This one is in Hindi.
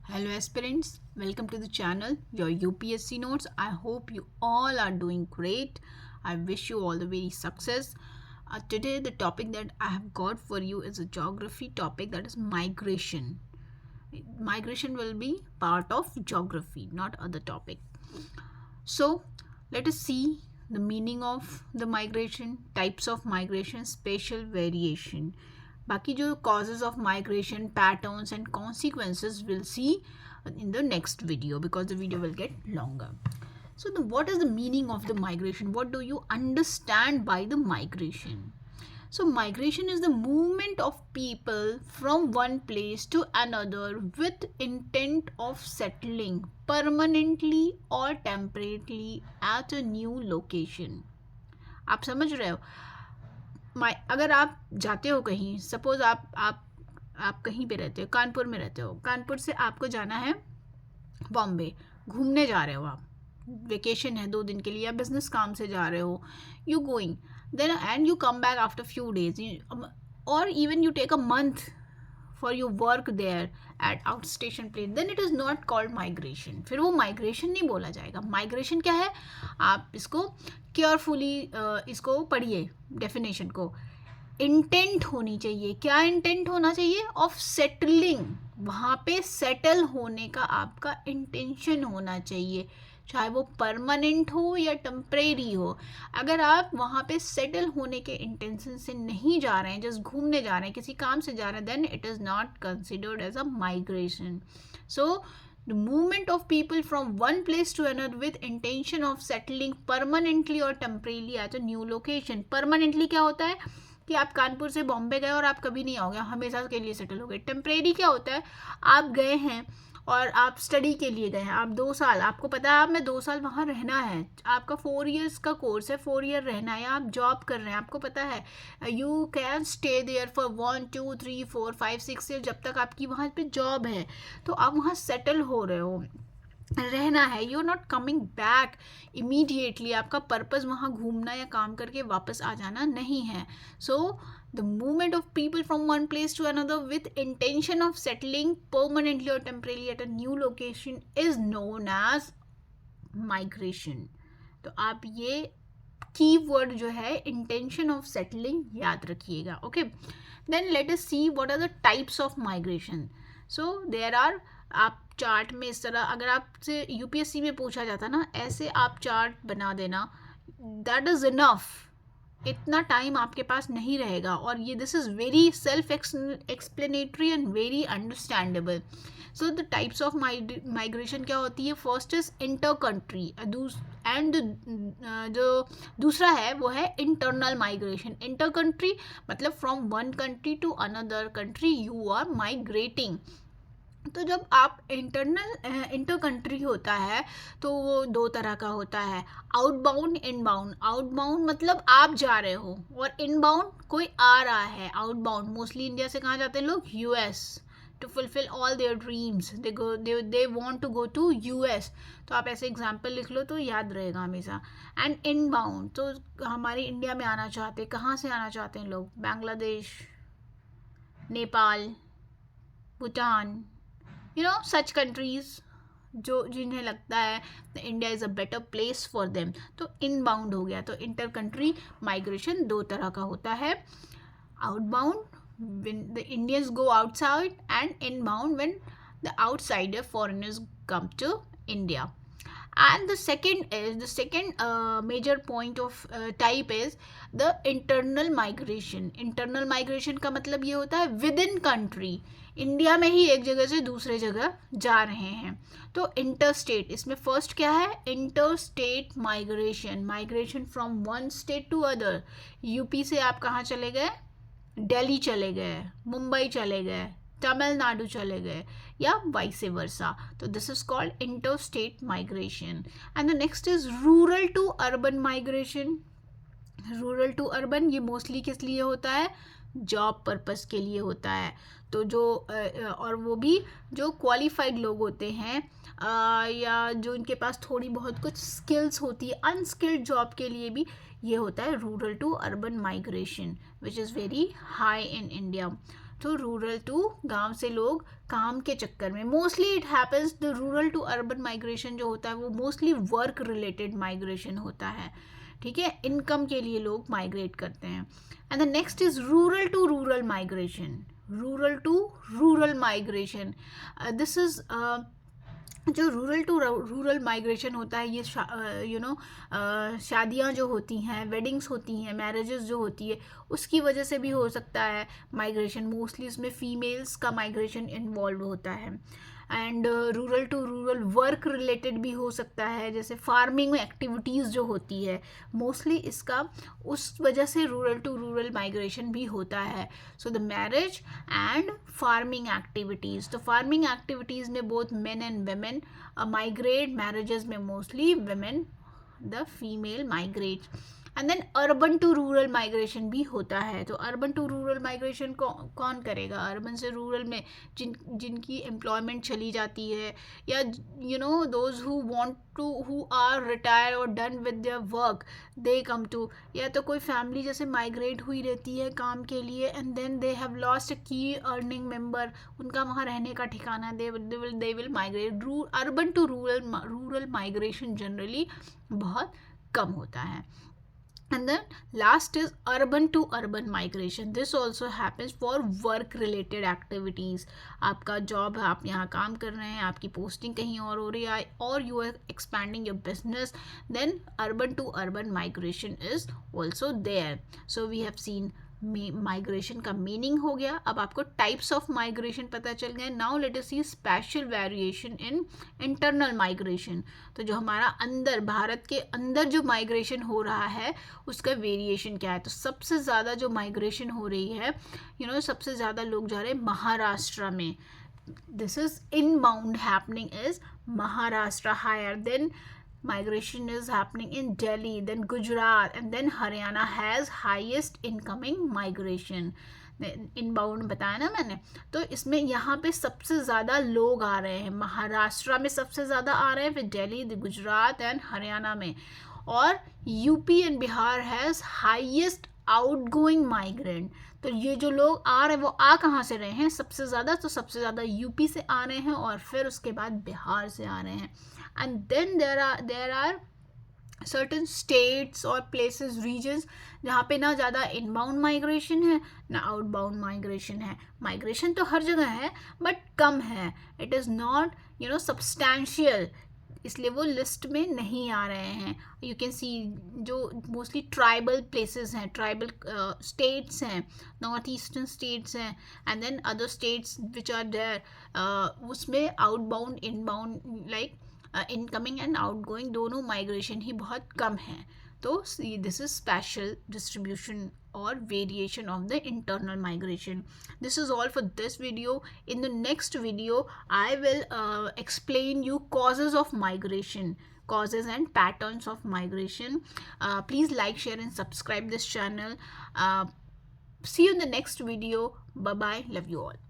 Hello aspirants, welcome to the channel, your UPSC notes. I hope you all are doing great. I wish you all the very success. Today the topic that I have got for you is a geography topic, that is migration. Migration will be part of geography, not other topic. So let us see the meaning of the migration, types of migration, spatial variation. बाकी जो causes of migration, patterns and consequences we'll see in the next video, because the video will get longer. So what is the meaning of the migration? What do you understand by the migration? So migration is the movement of people from one place to another with intent of settling permanently or temporarily at a new location. आप समझ रहे हो? अगर आप जाते हो कहीं, सपोज आप कहीं पे रहते हो, कानपुर में रहते हो, कानपुर से आपको जाना है बॉम्बे, घूमने जा रहे हो, आप वेकेशन है 2 दिन के लिए या बिजनेस काम से जा रहे हो, you going then and you come back after few days, or even you take a month for your work there at outstation place, then it is not called migration. फिर वो migration नहीं बोला जाएगा. Migration क्या है? आप इसको केयरफुली इसको पढ़िए डेफिनेशन को. इंटेंट होनी चाहिए. क्या इंटेंट होना चाहिए? Of settling. वहाँ पे सेटल होने का आपका इंटेंशन होना चाहिए, चाहे वो परमानेंट हो या टेम्परेरी हो. अगर आप वहाँ पे सेटल होने के इंटेंशन से नहीं जा रहे हैं, जस्ट घूमने जा रहे हैं, किसी काम से जा रहे हैं, then it is not considered as a migration. So the movement of people from one place to another with intention of settling permanently or temporarily at a new location. permanently क्या होता है कि आप कानपुर से बॉम्बे गए और आप कभी नहीं आओगे, हमेशा के लिए सेटल हो गए. टेम्परेरी क्या होता है? आप गए हैं और आप स्टडी के लिए गए हैं, आप 2 साल, आपको पता है आपने 2 साल वहाँ रहना है, आपका 4 ईयर्स का कोर्स है, 4 ईयर रहना है, या आप जॉब कर रहे हैं, आपको पता है you can stay there for 1 2 3 4 5 6 year, जब तक आपकी वहाँ पे जॉब है, तो आप वहाँ सेटल हो रहे हो, रहना है. You are not coming back immediately. आपका पर्पस वहाँ घूमना या काम करके वापस आ जाना नहीं है. सो the movement of people from one place to another with intention of settling permanently or temporarily at a new location is known as migration. तो आप ये कीवर्ड जो है intention of settling याद रखिएगा. Okay, then let us see what are the types of migration. So there are, आप चार्ट में इस तरह, अगर आपसे यूपीएससी में पूछा जाता ना, ऐसे आप चार्ट बना देना, दैट इज़ इनफ. इतना टाइम आपके पास नहीं रहेगा, और ये this is very self explanatory and very understandable. So the types of migration क्या होती है? First is inter country, and जो दूसरा है वो है इंटरनल माइग्रेशन. इंटर कंट्री मतलब from one country to another country you are migrating. तो जब आप इंटर कंट्री होता है तो वो 2 तरह का होता है, आउटबाउंड, इनबाउंड. आउटबाउंड मतलब आप जा रहे हो, और इनबाउंड कोई आ रहा है. आउटबाउंड मोस्टली इंडिया से कहाँ जाते हैं लोग? US, to fulfil all their dreams. They want to go to US. तो आप ऐसे एग्जांपल लिख लो तो याद रहेगा हमेशा. एंड इनबाउंड तो हमारे इंडिया में आना चाहते हैं. कहाँ से आना चाहते हैं लोग? बांग्लादेश, नेपाल, भूटान, such countries जो जिन्हें लगता है India is a better place for them. तो इनबाउंड हो गया. तो इंटर कंट्री माइग्रेशन 2 तरह का होता है. Outbound when the Indians go outside, and inbound when the outsider foreigners come to India. And the second major point of type is the internal migration. internal migration का मतलब ये होता है विद इन कंट्री, इंडिया में ही एक जगह से दूसरे जगह जा रहे हैं. तो इंटर स्टेट, इसमें फर्स्ट क्या है? Inter state migration. Migration from one state to other. UP से आप कहाँ चले गए? दिल्ली चले गए, मुंबई चले गए, तमिलनाडु चले गए, या वाइस वर्सा. तो this is called inter state migration. And the next is rural to urban migration. Rural to urban ये मोस्टली किस लिए होता है? जॉब पर्पस के लिए होता है. तो जो और वो भी जो क्वालिफाइड लोग होते हैं, या जो इनके पास थोड़ी बहुत कुछ स्किल्स होती है, अनस्किल्ड जॉब के लिए भी ये होता है rural to urban migration, which is very high in India. तो रूरल टू, गांव से लोग काम के चक्कर में, mostly it happens, the rural to urban migration जो होता है वो मोस्टली वर्क रिलेटेड माइग्रेशन होता है, ठीक है, इनकम के लिए लोग माइग्रेट करते हैं. And the next is rural to rural migration. Rural to rural migration, this is जो रूरल टू रूरल माइग्रेशन होता है, ये शादियाँ जो होती हैं, वेडिंग्स होती हैं, मैरिजेस जो होती है, उसकी वजह से भी हो सकता है माइग्रेशन. मोस्टली इसमें फीमेल्स का माइग्रेशन इन्वॉल्व होता है. And rural to rural work related भी हो सकता है, जैसे फार्मिंग एक्टिविटीज़ जो होती है, मोस्टली इसका उस वजह से रूरल टू रूरल माइग्रेशन भी होता है. So the marriage and farming activities, तो फार्मिंग एक्टिविटीज़ में both men and women migrate, marriages में mostly women, the female migrate. And then urban to rural migration भी होता है. तो अर्बन टू रूरल माइग्रेशन कौन करेगा? अर्बन से रूरल में जिनकी एम्प्लॉयमेंट चली जाती है, या those who want to, who are retire और done with their work, they come to. या तो कोई फैमिली जैसे माइग्रेट हुई रहती है काम के लिए, and then they have lost a key earning member, उनका वहाँ रहने का ठिकाना, they will migrate. Urban to rural migration generally बहुत कम होता है. And then last is urban to urban migration. This also happens for work related activities. आपका जॉब है, आप यहाँ काम कर रहे हैं, आपकी पोस्टिंग कहीं और हो रही है, और you are expanding your business, then urban to urban migration is also there. So we have seen migration का मीनिंग हो गया. अब आपको टाइप्स ऑफ माइग्रेशन पता चल गए. Now let us see special variation in internal migration. तो जो हमारा अंदर, भारत के अंदर जो माइग्रेशन हो रहा है, उसका वेरिएशन क्या है. तो सबसे ज़्यादा जो माइग्रेशन हो रही है, सबसे ज़्यादा लोग जा रहे हैं महाराष्ट्र में. This is inbound happening is Maharashtra. Higher than migration is happening in Delhi, then Gujarat, and then Haryana has highest incoming migration. Inbound बताया ना मैंने. तो इसमें यहाँ पे सबसे ज़्यादा लोग आ रहे हैं, महाराष्ट्र में सबसे ज़्यादा आ रहे हैं, फिर दिल्ली, गुजरात एंड हरियाणा में. और UP and Bihar has highest outgoing migrant. तो ये जो लोग आ रहे हैं वो आ कहाँ से रहे हैं सबसे ज़्यादा? तो सबसे ज़्यादा यूपी से आ रहे हैं, और फिर उसके बाद बिहार से आ रहे हैं. And then there are certain states और प्लेसेस, रीजन्स, जहाँ पे ना ज़्यादा इनबाउंड माइग्रेशन है ना आउटबाउंड माइग्रेशन है. माइग्रेशन तो हर जगह है बट कम है. इट इज़ नॉट सब्सटैंशियल, इसलिए वो लिस्ट में नहीं आ रहे हैं. यू कैन सी जो मोस्टली ट्राइबल प्लेसेस हैं, ट्राइबल स्टेट्स हैं, नॉर्थ ईस्टर्न स्टेट्स हैं, and then other states which are there, उसमें outbound inbound like incoming and outgoing दोनों माइग्रेशन ही बहुत कम है. तो this is special distribution or variation of the internal migration. This is all for this video. In the next video I will explain you causes of migration, causes and patterns of migration. Please like, share and subscribe this channel. See you in the next video. Bye bye, love you all.